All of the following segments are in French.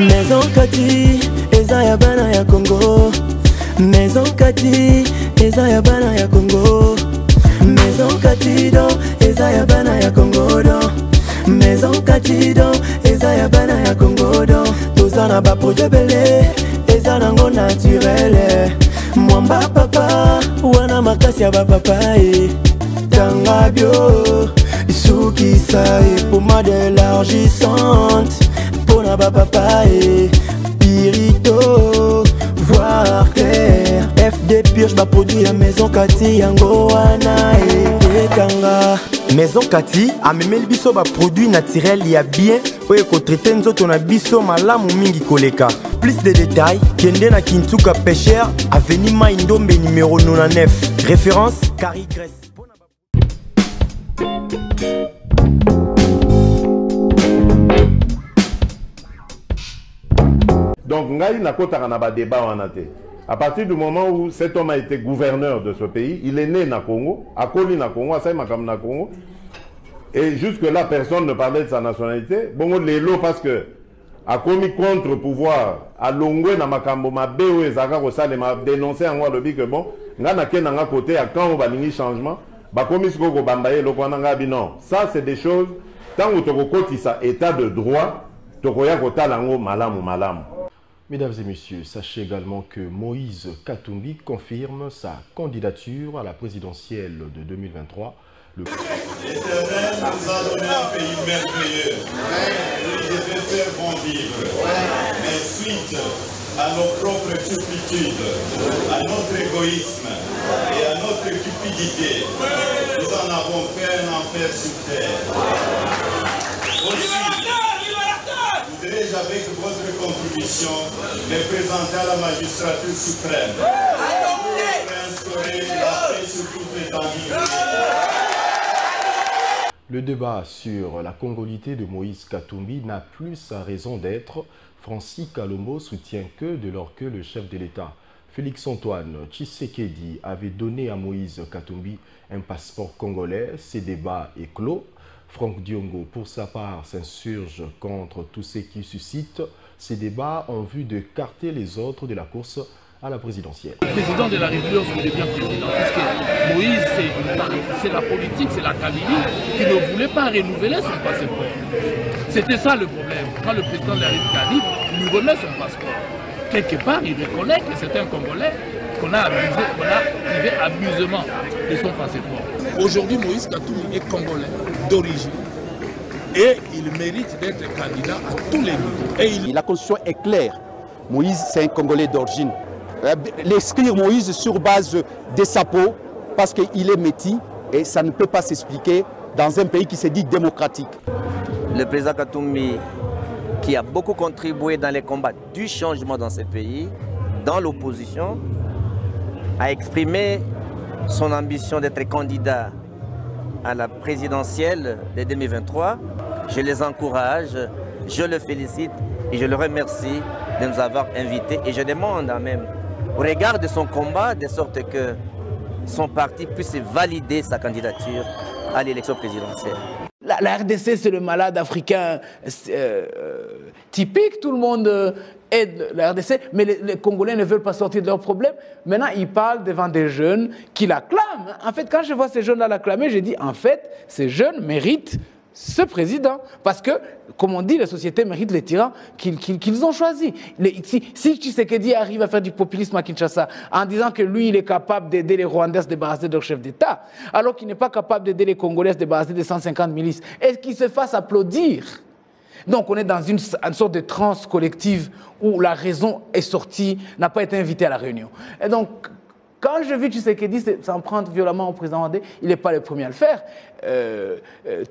Maison Kati, eza ya bana ya Congo. Maison Kati, eza ya bana ya Congo. Maison Kati do, eza ya bana ya Congo do. Maison Kati do, eza ya bana ya Congo do. Tozana ba projet belé, eza nango naturel. Mwamba papa, wana makasi ya ba papa Tanga bio, Isuki sae, pour moi d'élargissante. Pona ba papa Pirito, voir clair. FD pioche ba produit à Maison Kati, yango wana Tanga. Maison Kati a même le biso ba produit naturel ya bien. Oye ko traiter nzoto na biso malamu mingi koleka. Plus de détails, Kende na Kintuka Pêcheur, avenue Maindombe numéro 99. Référence Carrie Grèce. Donc, Ngai Nakotara n'a pas débat en athée. À partir du moment où cet homme a été gouverneur de ce pays, il est né na Congo, à Koli na Congo, à Saïmakam na Congo, et jusque-là, personne ne parlait de sa nationalité. Bon, les lots, parce que a commis contre-pouvoir, à Longwe na Makambo, ma BO et Zaka Rosale m'a dénoncé en moi le que bon, Ngana Kenanga côté, à quand on va ligner changement, bah, commis ce qu'on bambaye, le Kwananga non. Ça, c'est des choses, tant que tu ça état de droit, tu as lango malam ou malam. Mesdames et messieurs, sachez également que Moïse Katumbi confirme sa candidature à la présidentielle de 2023. L'Éternel nous a donné un pays merveilleux. Il devait faire bon vivre. Mais suite à nos propres turpitudes, à notre égoïsme et à notre cupidité, nous en avons fait un enfer sur terre. Aussi, voudrais-je avec votre contribution les présenter à la magistrature suprême pour instaurer la paix sur toute l'étendue. Le débat sur la congolité de Moïse Katumbi n'a plus sa raison d'être. Francis Kalombo soutient que dès lors que le chef de l'État, Félix-Antoine Tshisekedi, avait donné à Moïse Katumbi un passeport congolais, ces débats est clos. Franck Diongo, pour sa part, s'insurge contre tous ceux qui suscitent ces débats en vue de carter les autres de la course à la présidentielle. Le président de la République devient président, puisque Moïse, c'est la politique, c'est la Kabylie, qui ne voulait pas renouveler son passeport. C'était ça le problème. Quand le président de la République arrive, il lui remet son passeport. Quelque part, il reconnaît que c'est un Congolais qu'on a abusé, qu'on a privé abusement de son passeport. Aujourd'hui, Moïse Katumbi est Congolais d'origine et il mérite d'être candidat à tous les niveaux. Et La constitution est claire. Moïse, c'est un Congolais d'origine. L'escrire Moïse sur base de sa peau, parce qu'il est métis, et ça ne peut pas s'expliquer dans un pays qui se dit démocratique. Le président Katumbi, qui a beaucoup contribué dans les combats du changement dans ce pays, dans l'opposition, a exprimé son ambition d'être candidat à la présidentielle de 2023. Je les encourage, je le félicite et je le remercie de nous avoir invités. Et je demande même, au regard de son combat, de sorte que son parti puisse valider sa candidature à l'élection présidentielle. La RDC, c'est le malade africain typique. Tout le monde aide la RDC, mais les Congolais ne veulent pas sortir de leurs problèmes. Maintenant, ils parlent devant des jeunes qui l'acclament. En fait, quand je vois ces jeunes-là l'acclamer, je dis, en fait, ces jeunes méritent ce président. Parce que, comme on dit, les sociétés méritent les tyrans qu'ils ont choisis. Si Tshisekedi arrive à faire du populisme à Kinshasa en disant que lui, il est capable d'aider les Rwandais à se débarrasser de leur chef d'État, alors qu'il n'est pas capable d'aider les Congolais à se débarrasser de 150 milices, est-ce qu'il se fasse applaudir? Donc on est dans une sorte de transe collective où la raison est sortie, n'a pas été invitée à la réunion. Et donc, quand je vis Tshisekedi s'en prendre violemment au président rwandais, il n'est pas le premier à le faire.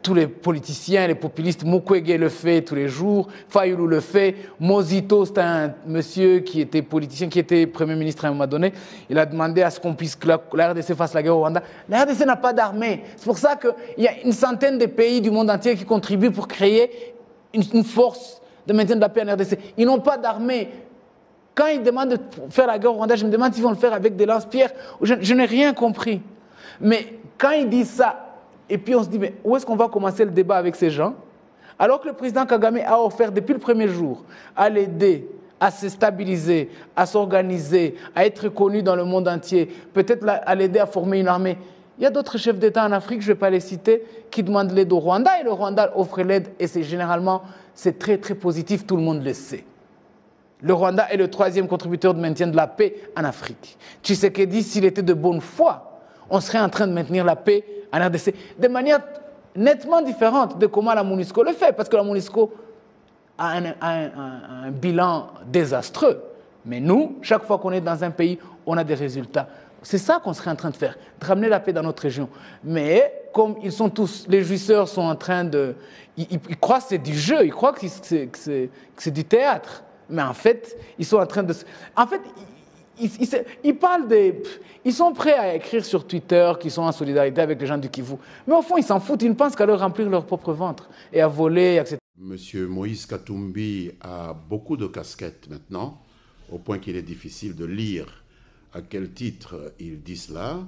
Tous les politiciens, les populistes, Mukwege le fait tous les jours, Fayulu le fait, Mozito, c'est un monsieur qui était politicien, qui était Premier ministre à un moment donné, il a demandé à ce qu'on puisse que la RDC fasse la guerre au Rwanda. La RDC n'a pas d'armée. C'est pour ça qu'il y a une centaine de pays du monde entier qui contribuent pour créer une force de maintien de la paix en RDC. Ils n'ont pas d'armée. Quand ils demandent de faire la guerre au Rwanda, je me demande s'ils vont le faire avec des lance-pierres. Je n'ai rien compris. Mais quand ils disent ça, et puis on se dit, mais où est-ce qu'on va commencer le débat avec ces gens? Alors que le président Kagame a offert depuis le premier jour à l'aider à se stabiliser, à s'organiser, à être connu dans le monde entier, peut-être à l'aider à former une armée. Il y a d'autres chefs d'État en Afrique, je ne vais pas les citer, qui demandent l'aide au Rwanda et le Rwanda offre l'aide et c'est généralement, c'est très très positif, tout le monde le sait. Le Rwanda est le 3e contributeur de maintien de la paix en Afrique. Tshisekedi, s'il était de bonne foi, on serait en train de maintenir la paix en RDC de manière nettement différente de comment la MONUSCO le fait, parce que la MONUSCO a un bilan désastreux. Mais nous, chaque fois qu'on est dans un pays, on a des résultats. C'est ça qu'on serait en train de faire, de ramener la paix dans notre région. Mais comme ils sont tous, les jouisseurs sont en train de... Ils croient que c'est du jeu, ils croient que c'est du théâtre. Mais en fait, ils sont en train de... En fait, ils parlent des... Ils sont prêts à écrire sur Twitter qu'ils sont en solidarité avec les gens du Kivu. Mais au fond, ils s'en foutent, ils ne pensent qu'à leur remplir leur propre ventre et à voler, etc. Monsieur Moïse Katumbi a beaucoup de casquettes maintenant, au point qu'il est difficile de lire à quel titre il dit cela.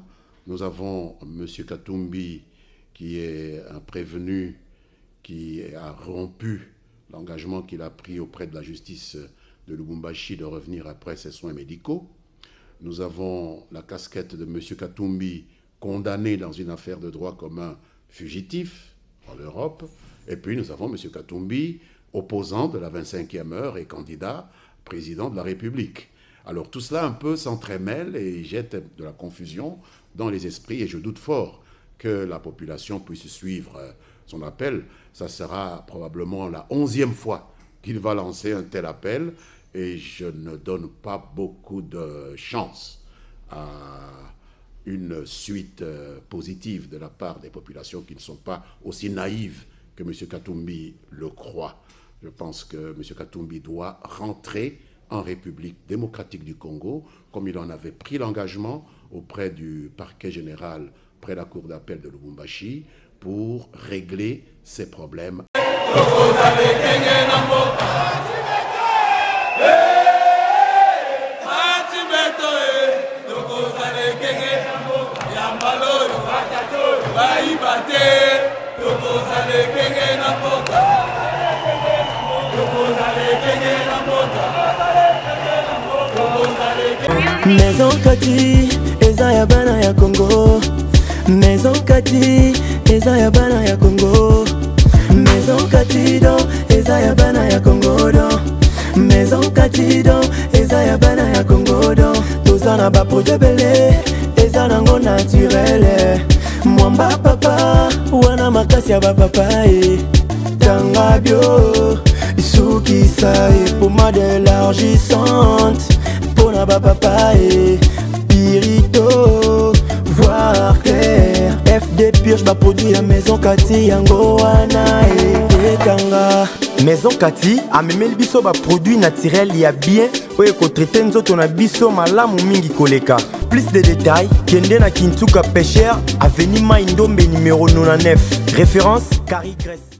Nous avons monsieur Katumbi qui est un prévenu qui a rompu l'engagement qu'il a pris auprès de la justice de Lubumbashi de revenir après ses soins médicaux. Nous avons la casquette de M. Katumbi condamné dans une affaire de droit commun fugitif en Europe. Et puis nous avons M. Katumbi, opposant de la 25e heure et candidat président de la République. Alors tout cela un peu s'entremêle et jette de la confusion dans les esprits et je doute fort que la population puisse suivre son appel. Ça sera probablement la 11e fois qu'il va lancer un tel appel et je ne donne pas beaucoup de chance à une suite positive de la part des populations qui ne sont pas aussi naïves que M. Katumbi le croit. Je pense que M. Katumbi doit rentrer en République démocratique du Congo, comme il en avait pris l'engagement auprès du parquet général, près la cour d'appel de Lubumbashi, pour régler ses problèmes. Maison Kati, eza ya bana ya Congo. Maison Kati, eza ya bana ya Congo. Maison Kati do, eza ya bana ya Congo do. Maison Kati do, eza ya bana ya Congo do. Tozana ba projet belé, eza nango naturel. Mwamba papa, wana makasi ya ba papa Tanga bio, suki sae, pommade élargissante. Pona ba papa Pirito, voir clair. FD Purge ba produit à Maison Kati yango wana Tanga. Maison Kati a memeli biso ba produit naturel ya bien oyo ko traiter nzoto na biso malamu mingi koleka. Plus de détails, kende na Kintuka Pêcheur, avenue Maindombe numéro 99. Référence Carrie Grèce.